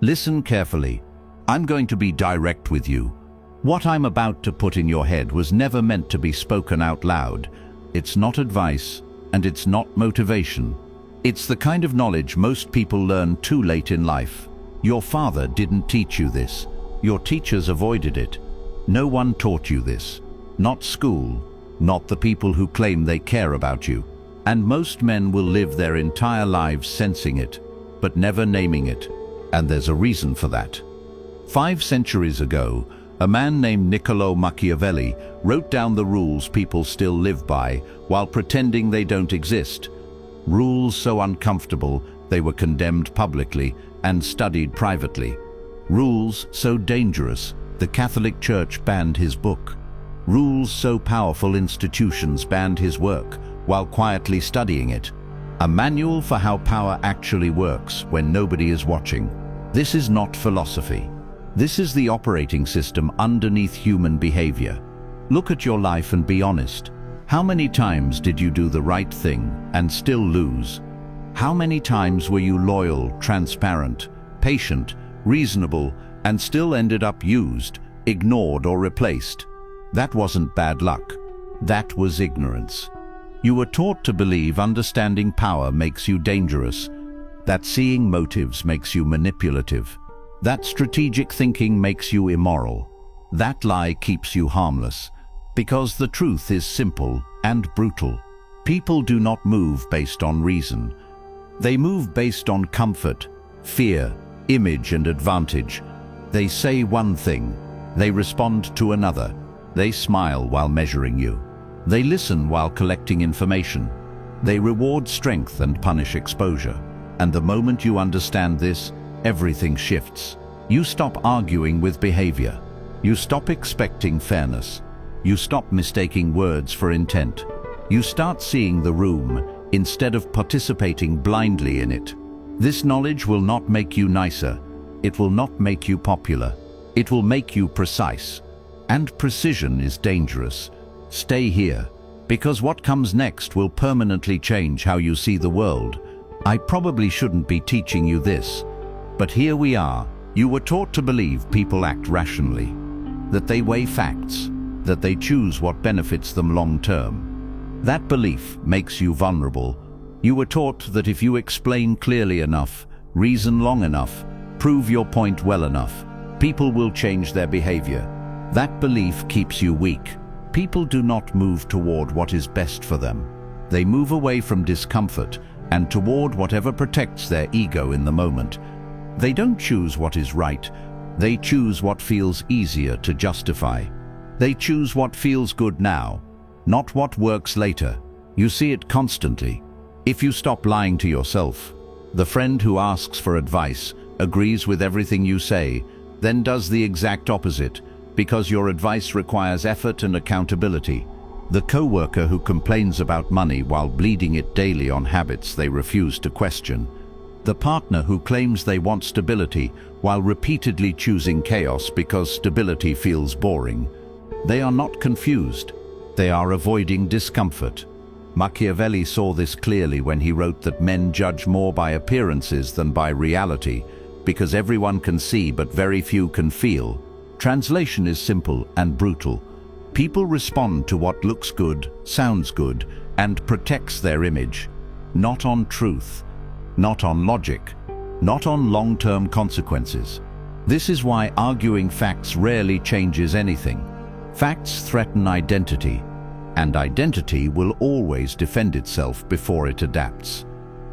Listen carefully. I'm going to be direct with you. What I'm about to put in your head was never meant to be spoken out loud. It's not advice, and it's not motivation. It's the kind of knowledge most people learn too late in life. Your father didn't teach you this. Your teachers avoided it. No one taught you this. Not school, not the people who claim they care about you. And most men will live their entire lives sensing it, but never naming it. And there's a reason for that. 5 centuries ago, a man named Machiavelli wrote down the rules people still live by while pretending they don't exist. Rules so uncomfortable they were condemned publicly and studied privately. Rules so dangerous the Catholic Church banned his book. Rules so powerful institutions banned his work while quietly studying it. A manual for how power actually works when nobody is watching. This is not philosophy. This is the operating system underneath human behavior. Look at your life and be honest. How many times did you do the right thing and still lose? How many times were you loyal, transparent, patient, reasonable, and still ended up used, ignored, or replaced? That wasn't bad luck. That was ignorance. You were taught to believe understanding power makes you dangerous, that seeing motives makes you manipulative, that strategic thinking makes you immoral. That lie keeps you harmless, because the truth is simple and brutal. People do not move based on reason. They move based on comfort, fear, image, and advantage. They say one thing, they respond to another. They smile while measuring you. They listen while collecting information. They reward strength and punish exposure. And the moment you understand this, everything shifts. You stop arguing with behavior. You stop expecting fairness. You stop mistaking words for intent. You start seeing the room instead of participating blindly in it. This knowledge will not make you nicer. It will not make you popular. It will make you precise. And precision is dangerous. Stay here, because what comes next will permanently change how you see the world. I probably shouldn't be teaching you this, but here we are. You were taught to believe people act rationally, that they weigh facts, that they choose what benefits them long term. That belief makes you vulnerable. You were taught that if you explain clearly enough, reason long enough, prove your point well enough, people will change their behavior. That belief keeps you weak. People do not move toward what is best for them. They move away from discomfort and toward whatever protects their ego in the moment. They don't choose what is right. They choose what feels easier to justify. They choose what feels good now, not what works later. You see it constantly. If you stop lying to yourself, the friend who asks for advice, agrees with everything you say, then does the exact opposite, because your advice requires effort and accountability. The coworker who complains about money while bleeding it daily on habits they refuse to question. The partner who claims they want stability while repeatedly choosing chaos because stability feels boring. They are not confused. They are avoiding discomfort. Machiavelli saw this clearly when he wrote that men judge more by appearances than by reality, because everyone can see but very few can feel. Translation is simple and brutal. People respond to what looks good, sounds good, and protects their image. Not on truth, not on logic, not on long-term consequences. This is why arguing facts rarely changes anything. Facts threaten identity, and identity will always defend itself before it adapts.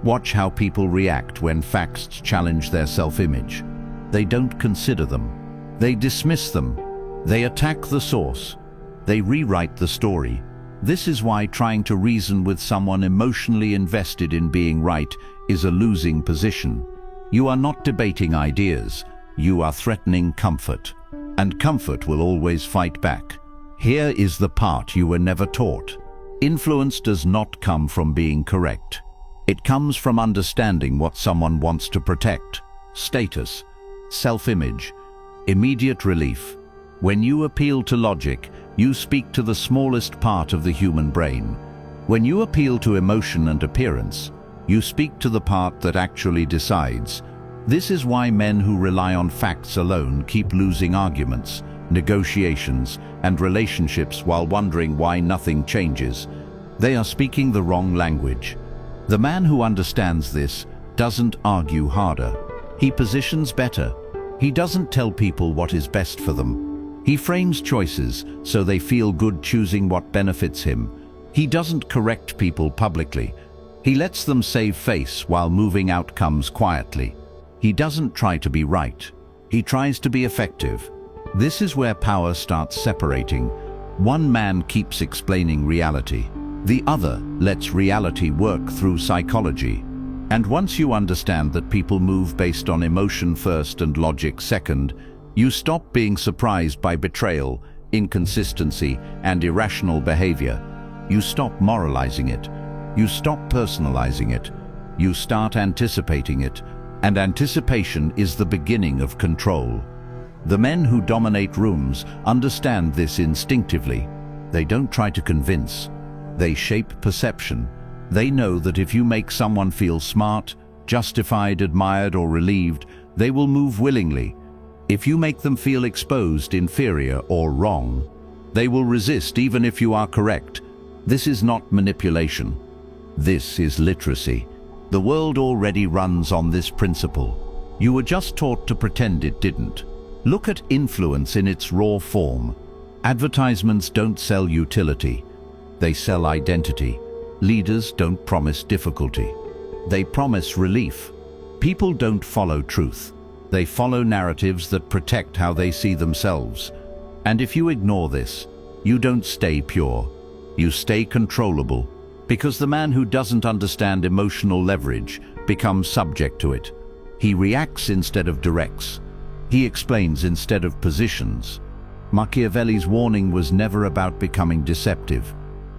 Watch how people react when facts challenge their self-image. They don't consider them. They dismiss them. They attack the source. They rewrite the story. This is why trying to reason with someone emotionally invested in being right is a losing position. You are not debating ideas. You are threatening comfort. And comfort will always fight back. Here is the part you were never taught. Influence does not come from being correct. It comes from understanding what someone wants to protect. Status, self-image, immediate relief. When you appeal to logic, you speak to the smallest part of the human brain. When you appeal to emotion and appearance, you speak to the part that actually decides. This is why men who rely on facts alone keep losing arguments, negotiations, and relationships while wondering why nothing changes. They are speaking the wrong language. The man who understands this doesn't argue harder. He positions better. He doesn't tell people what is best for them. He frames choices so they feel good choosing what benefits him. He doesn't correct people publicly. He lets them save face while moving outcomes quietly. He doesn't try to be right. He tries to be effective. This is where power starts separating. One man keeps explaining reality. The other lets reality work through psychology. And once you understand that people move based on emotion first and logic second, you stop being surprised by betrayal, inconsistency, and irrational behavior. You stop moralizing it. You stop personalizing it. You start anticipating it. And anticipation is the beginning of control. The men who dominate rooms understand this instinctively. They don't try to convince. They shape perception. They know that if you make someone feel smart, justified, admired, or relieved, they will move willingly. If you make them feel exposed, inferior, or wrong, they will resist even if you are correct. This is not manipulation. This is literacy. The world already runs on this principle. You were just taught to pretend it didn't. Look at influence in its raw form. Advertisements don't sell utility. They sell identity. Leaders don't promise difficulty. They promise relief. People don't follow truth. They follow narratives that protect how they see themselves. And if you ignore this, you don't stay pure. You stay controllable, because the man who doesn't understand emotional leverage becomes subject to it. He reacts instead of directs. He explains instead of positions. Machiavelli's warning was never about becoming deceptive.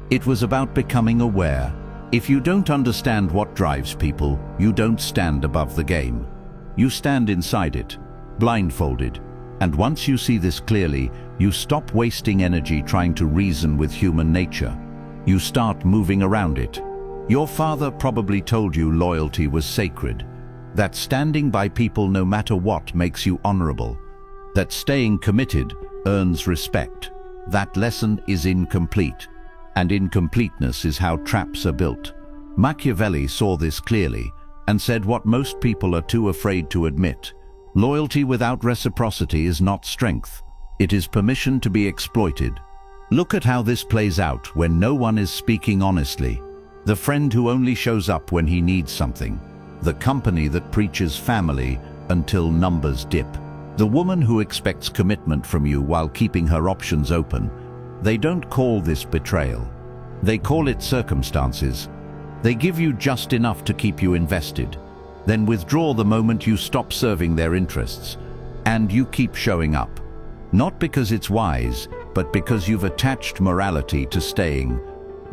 It was about becoming aware. If you don't understand what drives people, you don't stand above the game. You stand inside it, blindfolded. And once you see this clearly, you stop wasting energy trying to reason with human nature. You start moving around it. Your father probably told you loyalty was sacred, that standing by people no matter what makes you honorable, that staying committed earns respect. That lesson is incomplete, and incompleteness is how traps are built. Machiavelli saw this clearly and said what most people are too afraid to admit. Loyalty without reciprocity is not strength. It is permission to be exploited. Look at how this plays out when no one is speaking honestly. The friend who only shows up when he needs something. The company that preaches family until numbers dip. The woman who expects commitment from you while keeping her options open. They don't call this betrayal. They call it circumstances. They give you just enough to keep you invested, then withdraw the moment you stop serving their interests. And you keep showing up. Not because it's wise, but because you've attached morality to staying.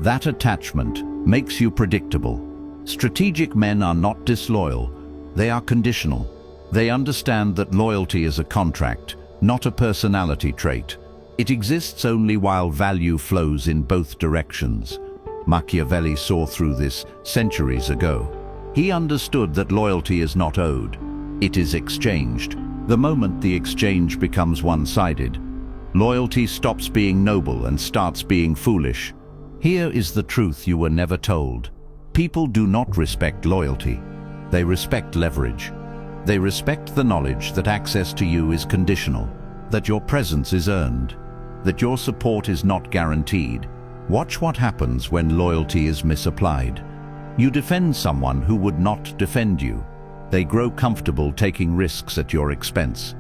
That attachment makes you predictable. Strategic men are not disloyal. They are conditional. They understand that loyalty is a contract, not a personality trait. It exists only while value flows in both directions. Machiavelli saw through this centuries ago. He understood that loyalty is not owed. It is exchanged. The moment the exchange becomes one-sided, loyalty stops being noble and starts being foolish. Here is the truth you were never told. People do not respect loyalty. They respect leverage. They respect the knowledge that access to you is conditional, that your presence is earned, that your support is not guaranteed. Watch what happens when loyalty is misapplied. You defend someone who would not defend you. They grow comfortable taking risks at your expense.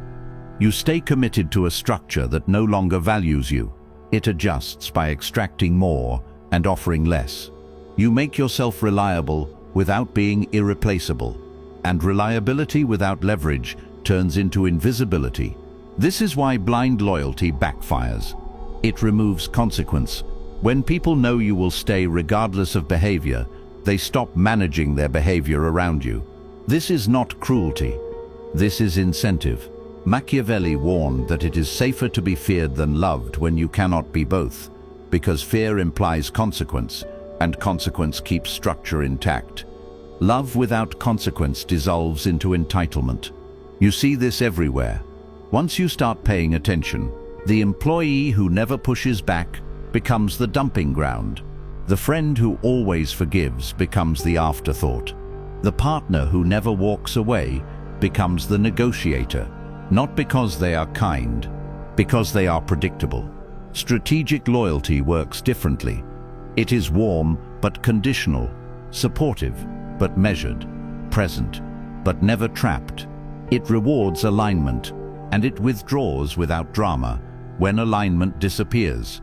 You stay committed to a structure that no longer values you. It adjusts by extracting more and offering less. You make yourself reliable without being irreplaceable. And reliability without leverage turns into invisibility. This is why blind loyalty backfires. It removes consequence. When people know you will stay regardless of behavior, they stop managing their behavior around you. This is not cruelty. This is incentive. Machiavelli warned that it is safer to be feared than loved when you cannot be both, because fear implies consequence, and consequence keeps structure intact. Love without consequence dissolves into entitlement. You see this everywhere. Once you start paying attention, the employee who never pushes back becomes the dumping ground. The friend who always forgives becomes the afterthought. The partner who never walks away becomes the negotiator, not because they are kind, because they are predictable. Strategic loyalty works differently. It is warm but conditional, supportive but measured, present but never trapped. It rewards alignment, and it withdraws without drama when alignment disappears.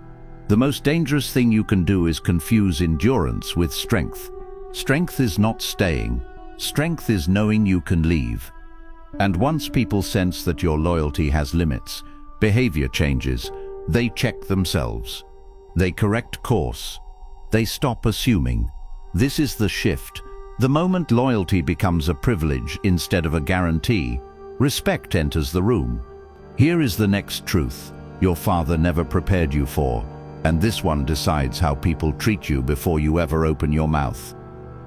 The most dangerous thing you can do is confuse endurance with strength. Strength is not staying. Strength is knowing you can leave. And once people sense that your loyalty has limits, behavior changes. They check themselves. They correct course. They stop assuming. This is the shift. The moment loyalty becomes a privilege instead of a guarantee, respect enters the room. Here is the next truth your father never prepared you for, and this one decides how people treat you before you ever open your mouth.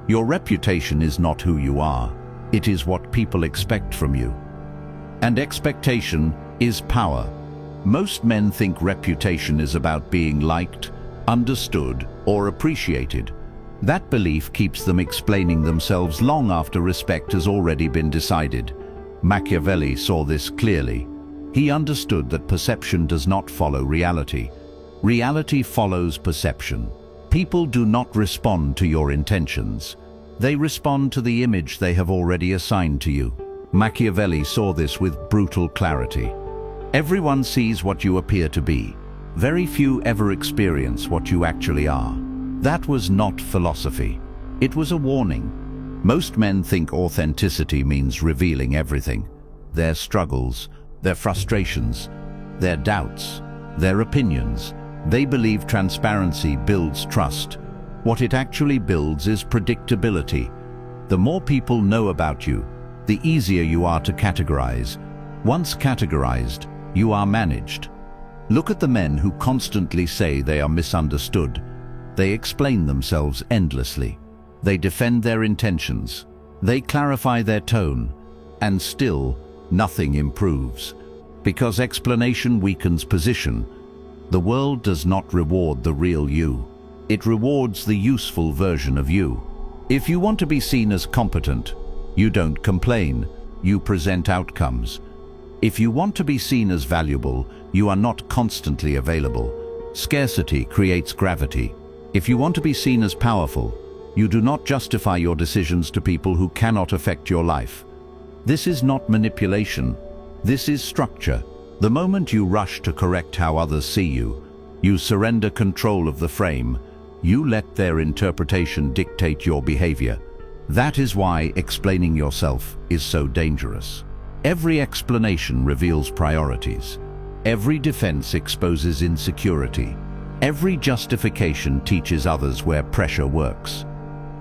Your reputation is not who you are. It is what people expect from you. And expectation is power. Most men think reputation is about being liked, understood, or appreciated. That belief keeps them explaining themselves long after respect has already been decided. Machiavelli saw this clearly. He understood that perception does not follow reality. Reality follows perception. People do not respond to your intentions. They respond to the image they have already assigned to you. Machiavelli saw this with brutal clarity. Everyone sees what you appear to be. Very few ever experience what you actually are. That was not philosophy. It was a warning. Most men think authenticity means revealing everything. Their struggles, their frustrations, their doubts, their opinions. They believe transparency builds trust. What it actually builds is predictability. The more people know about you, the easier you are to categorize. Once categorized, you are managed. Look at the men who constantly say they are misunderstood. They explain themselves endlessly. They defend their intentions. They clarify their tone. And still, nothing improves. Because explanation weakens position. The world does not reward the real you. It rewards the useful version of you. If you want to be seen as competent, you don't complain, you present outcomes. If you want to be seen as valuable, you are not constantly available. Scarcity creates gravity. If you want to be seen as powerful, you do not justify your decisions to people who cannot affect your life. This is not manipulation. This is structure. The moment you rush to correct how others see you, you surrender control of the frame. You let their interpretation dictate your behavior. That is why explaining yourself is so dangerous. Every explanation reveals priorities. Every defense exposes insecurity. Every justification teaches others where pressure works.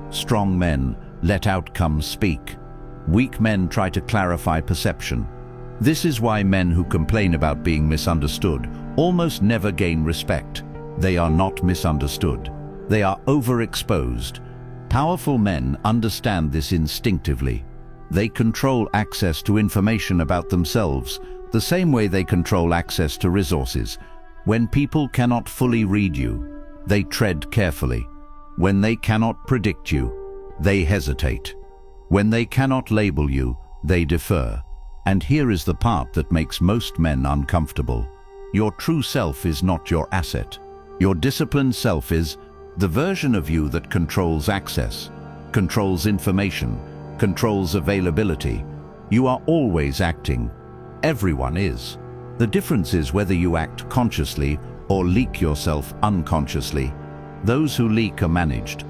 Strong men let outcomes speak. Weak men try to clarify perception. This is why men who complain about being misunderstood almost never gain respect. They are not misunderstood. They are overexposed. Powerful men understand this instinctively. They control access to information about themselves the same way they control access to resources. When people cannot fully read you, they tread carefully. When they cannot predict you, they hesitate. When they cannot label you, they defer. And here is the part that makes most men uncomfortable. Your true self is not your asset. Your disciplined self is the version of you that controls access, controls information, controls availability. You are always acting. Everyone is. The difference is whether you act consciously or leak yourself unconsciously. Those who leak are managed.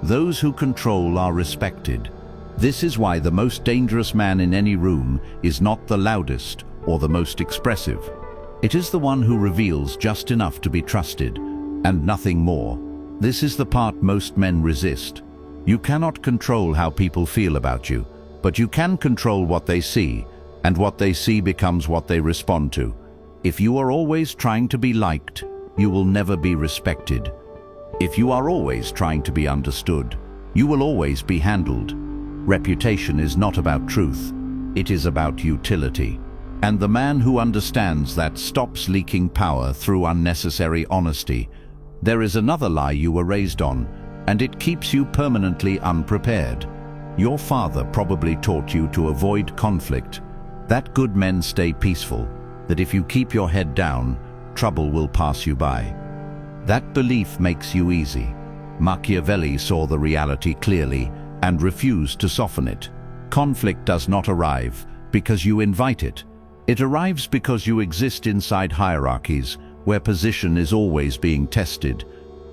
Those who control are respected. This is why the most dangerous man in any room is not the loudest or the most expressive. It is the one who reveals just enough to be trusted, and nothing more. This is the part most men resist. You cannot control how people feel about you, but you can control what they see, and what they see becomes what they respond to. If you are always trying to be liked, you will never be respected. If you are always trying to be understood, you will always be handled. Reputation is not about truth, it is about utility. And the man who understands that stops leaking power through unnecessary honesty. There is another lie you were raised on, and it keeps you permanently unprepared. Your father probably taught you to avoid conflict, that good men stay peaceful, that if you keep your head down, trouble will pass you by. That belief makes you easy. Machiavelli saw the reality clearly and refused to soften it. Conflict does not arrive because you invite it. It arrives because you exist inside hierarchies where position is always being tested.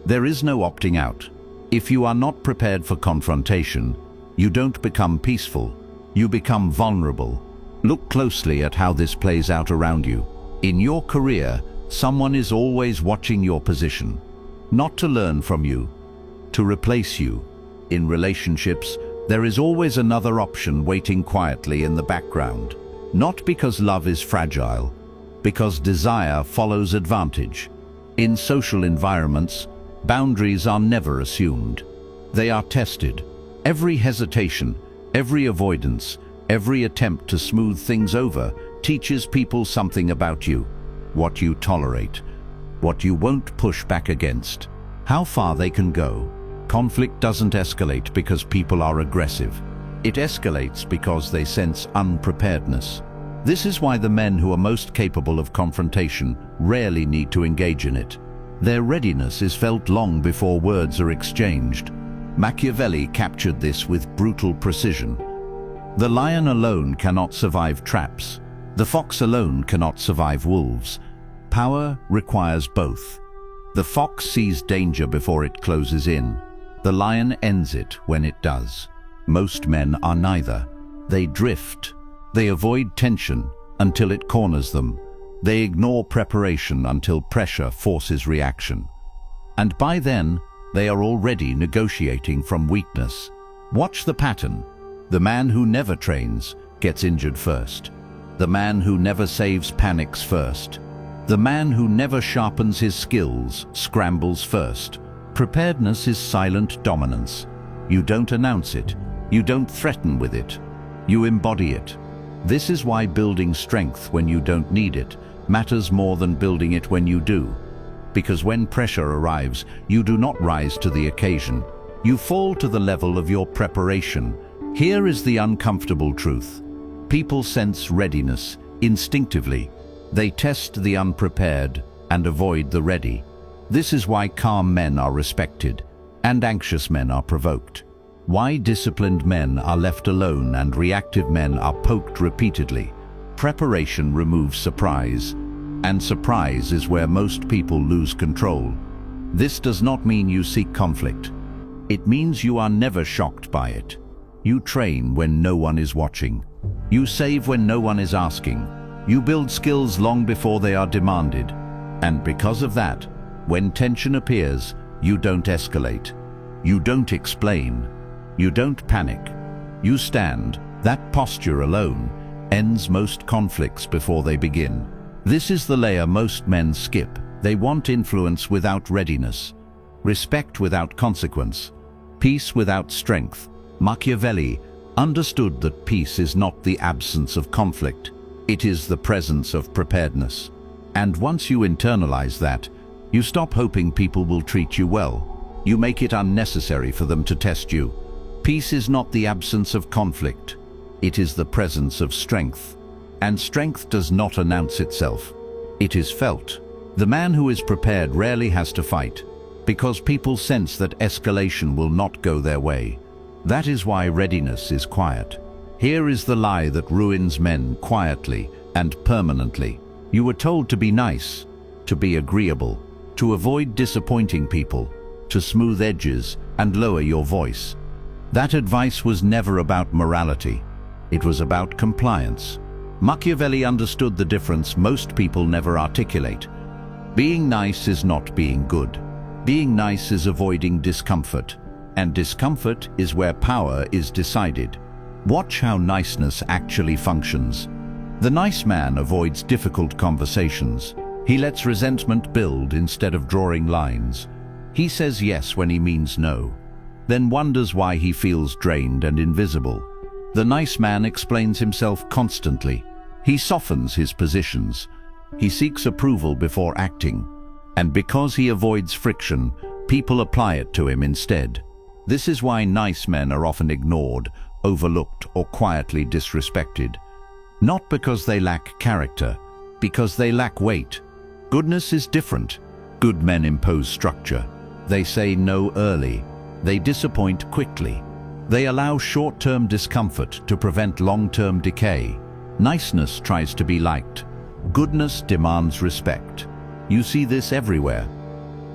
There is no opting out. If you are not prepared for confrontation, you don't become peaceful, you become vulnerable. Look closely at how this plays out around you. In your career, someone is always watching your position, not to learn from you, to replace you. In relationships, there is always another option waiting quietly in the background. Not because love is fragile, because desire follows advantage. In social environments, boundaries are never assumed. They are tested. Every hesitation, every avoidance, every attempt to smooth things over teaches people something about you. What you tolerate, what you won't push back against, how far they can go. Conflict doesn't escalate because people are aggressive. It escalates because they sense unpreparedness. This is why the men who are most capable of confrontation rarely need to engage in it. Their readiness is felt long before words are exchanged. Machiavelli captured this with brutal precision. The lion alone cannot survive traps. The fox alone cannot survive wolves. Power requires both. The fox sees danger before it closes in. The lion ends it when it does. Most men are neither. They drift. They avoid tension until it corners them. They ignore preparation until pressure forces reaction. And by then, they are already negotiating from weakness. Watch the pattern. The man who never trains gets injured first. The man who never saves panics first. The man who never sharpens his skills scrambles first. Preparedness is silent dominance. You don't announce it. You don't threaten with it. You embody it. This is why building strength when you don't need it matters more than building it when you do. Because when pressure arrives, you do not rise to the occasion. You fall to the level of your preparation. Here is the uncomfortable truth. People sense readiness instinctively. They test the unprepared and avoid the ready. This is why calm men are respected and anxious men are provoked. Why disciplined men are left alone and reactive men are poked repeatedly. Preparation removes surprise, and surprise is where most people lose control. This does not mean you seek conflict. It means you are never shocked by it. You train when no one is watching. You save when no one is asking. You build skills long before they are demanded. And because of that, when tension appears, you don't escalate. You don't explain. You don't panic. You stand. That posture alone ends most conflicts before they begin. This is the layer most men skip. They want influence without readiness, respect without consequence, peace without strength. Machiavelli understood that peace is not the absence of conflict. It is the presence of preparedness. And once you internalize that, you stop hoping people will treat you well. You make it unnecessary for them to test you. Peace is not the absence of conflict. It is the presence of strength. And strength does not announce itself. It is felt. The man who is prepared rarely has to fight, because people sense that escalation will not go their way. That is why readiness is quiet. Here is the lie that ruins men quietly and permanently. You were told to be nice, to be agreeable, to avoid disappointing people, to smooth edges and lower your voice. That advice was never about morality. It was about compliance. Machiavelli understood the difference most people never articulate. Being nice is not being good. Being nice is avoiding discomfort. And discomfort is where power is decided. Watch how niceness actually functions. The nice man avoids difficult conversations. He lets resentment build instead of drawing lines. He says yes when he means no. then wonders why he feels drained and invisible. The nice man explains himself constantly. He softens his positions. He seeks approval before acting. And because he avoids friction, people apply it to him instead. This is why nice men are often ignored, overlooked, or quietly disrespected. Not because they lack character, because they lack weight. Goodness is different. Good men impose structure. They say no early. They disappoint quickly. They allow short-term discomfort to prevent long-term decay. Niceness tries to be liked. Goodness demands respect. You see this everywhere.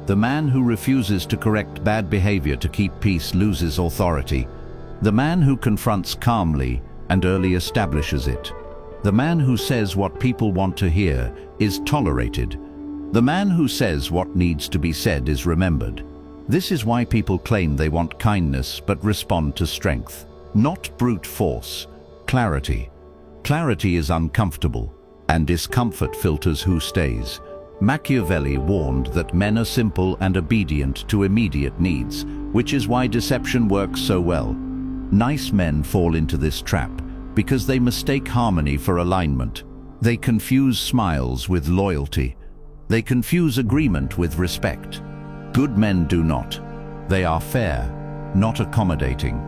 The man who refuses to correct bad behavior to keep peace loses authority. The man who confronts calmly and early establishes it. The man who says what people want to hear is tolerated. The man who says what needs to be said is remembered. This is why people claim they want kindness but respond to strength. Not brute force, clarity. Clarity is uncomfortable, and discomfort filters who stays. Machiavelli warned that men are simple and obedient to immediate needs, which is why deception works so well. Nice men fall into this trap because they mistake harmony for alignment. They confuse smiles with loyalty. They confuse agreement with respect. Good men do not. They are fair, not accommodating.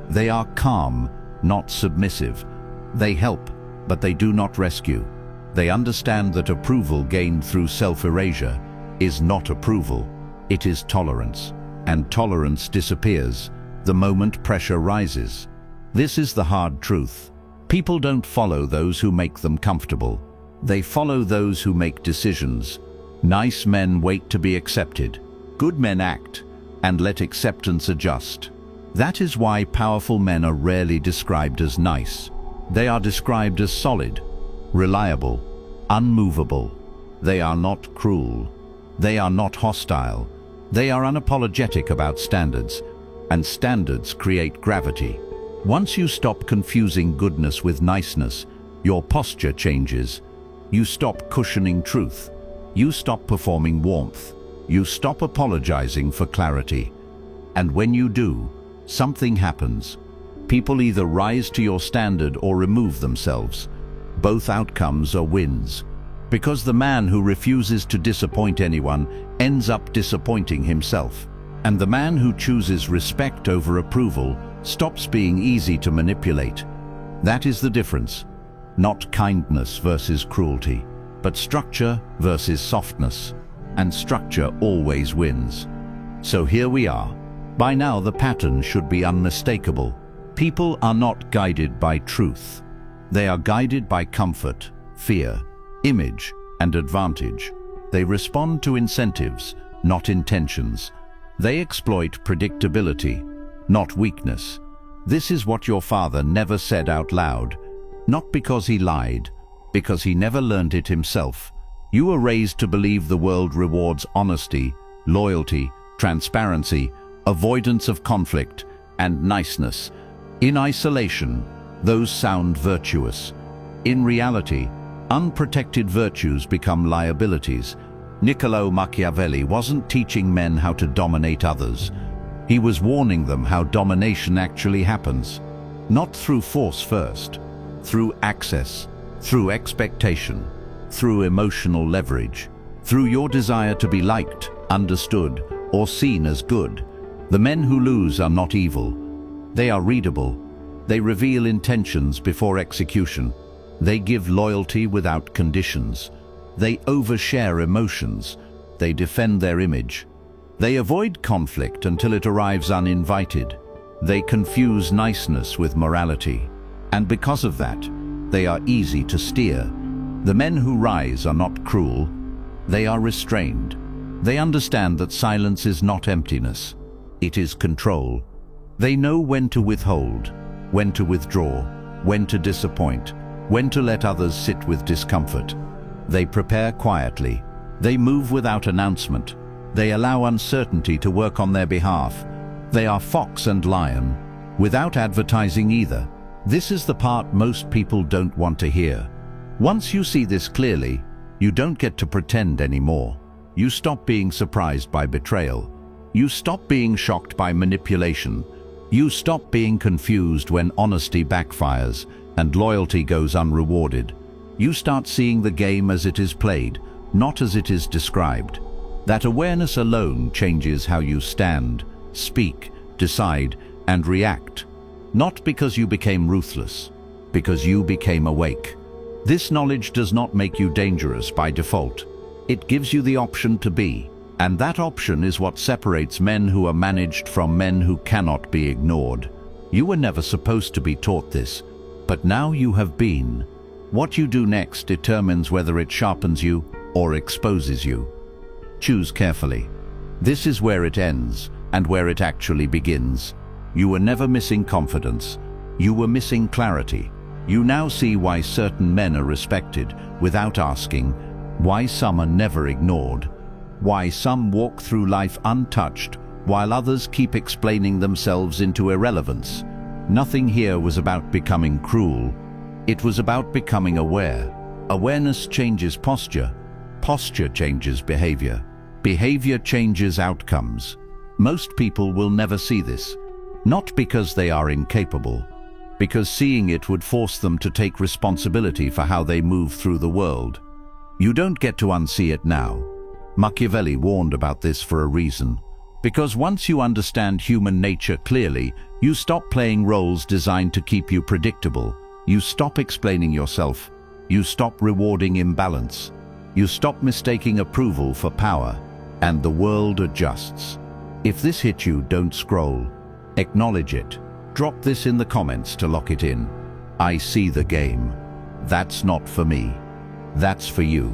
They are calm, not submissive. They help, but they do not rescue. They understand that approval gained through self-erasure is not approval, it is tolerance. And tolerance disappears the moment pressure rises. This is the hard truth. People don't follow those who make them comfortable. They follow those who make decisions. Nice men wait to be accepted. Good men act and let acceptance adjust. That is why powerful men are rarely described as nice. They are described as solid, reliable, unmovable. They are not cruel. They are not hostile. They are unapologetic about standards, and standards create gravity. Once you stop confusing goodness with niceness, your posture changes. You stop cushioning truth. You stop performing warmth. You stop apologizing for clarity. And when you do, something happens. People either rise to your standard or remove themselves. Both outcomes are wins. Because the man who refuses to disappoint anyone ends up disappointing himself. And the man who chooses respect over approval stops being easy to manipulate. That is the difference. Not kindness versus cruelty, but structure versus softness. And structure always wins. So here we are. By now the pattern should be unmistakable. People are not guided by truth. They are guided by comfort, fear, image, and advantage. They respond to incentives, not intentions. They exploit predictability, not weakness. This is what your father never said out loud, not because he lied, because he never learned it himself. You were raised to believe the world rewards honesty, loyalty, transparency, avoidance of conflict, and niceness. In isolation, those sound virtuous. In reality, unprotected virtues become liabilities. Niccolo Machiavelli wasn't teaching men how to dominate others. He was warning them how domination actually happens. Not through force first, through access, through expectation, through emotional leverage, through your desire to be liked, understood, or seen as good. The men who lose are not evil. They are readable. They reveal intentions before execution. They give loyalty without conditions. They overshare emotions. They defend their image. They avoid conflict until it arrives uninvited. They confuse niceness with morality. And because of that, they are easy to steer. The men who rise are not cruel. They are restrained. They understand that silence is not emptiness. It is control. They know when to withhold, when to withdraw, when to disappoint, when to let others sit with discomfort. They prepare quietly. They move without announcement. They allow uncertainty to work on their behalf. They are fox and lion, without advertising either. This is the part most people don't want to hear. Once you see this clearly, you don't get to pretend anymore. You stop being surprised by betrayal. You stop being shocked by manipulation. You stop being confused when honesty backfires and loyalty goes unrewarded. You start seeing the game as it is played, not as it is described. That awareness alone changes how you stand, speak, decide, and react. Not because you became ruthless, because you became awake. This knowledge does not make you dangerous by default. It gives you the option to be, and that option is what separates men who are managed from men who cannot be ignored. You were never supposed to be taught this, but now you have been. What you do next determines whether it sharpens you or exposes you. Choose carefully. This is where it ends and where it actually begins. You were never missing confidence. You were missing clarity. You now see why certain men are respected without asking, why some are never ignored, why some walk through life untouched while others keep explaining themselves into irrelevance. Nothing here was about becoming cruel. It was about becoming aware. Awareness changes posture. Posture changes behavior. Behavior changes outcomes. Most people will never see this, not because they are incapable, because seeing it would force them to take responsibility for how they move through the world. You don't get to unsee it now. Machiavelli warned about this for a reason. Because once you understand human nature clearly, you stop playing roles designed to keep you predictable. You stop explaining yourself. You stop rewarding imbalance. You stop mistaking approval for power, and the world adjusts. If this hit you, don't scroll. Acknowledge it. Drop this in the comments to lock it in. I see the game. That's not for me. That's for you.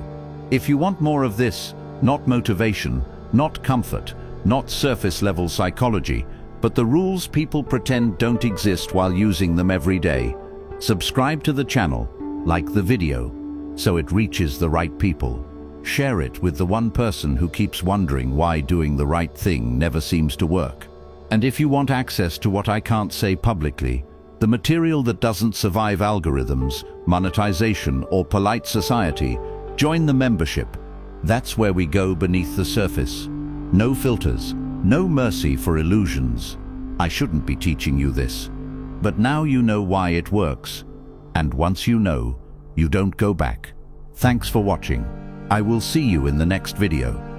If you want more of this, not motivation, not comfort, not surface-level psychology, but the rules people pretend don't exist while using them every day, subscribe to the channel, like the video, so it reaches the right people. Share it with the one person who keeps wondering why doing the right thing never seems to work. And if you want access to what I can't say publicly, the material that doesn't survive algorithms, monetization, or polite society, join the membership. That's where we go beneath the surface. No filters, no mercy for illusions. I shouldn't be teaching you this, but now you know why it works. And once you know, you don't go back. Thanks for watching. I will see you in the next video.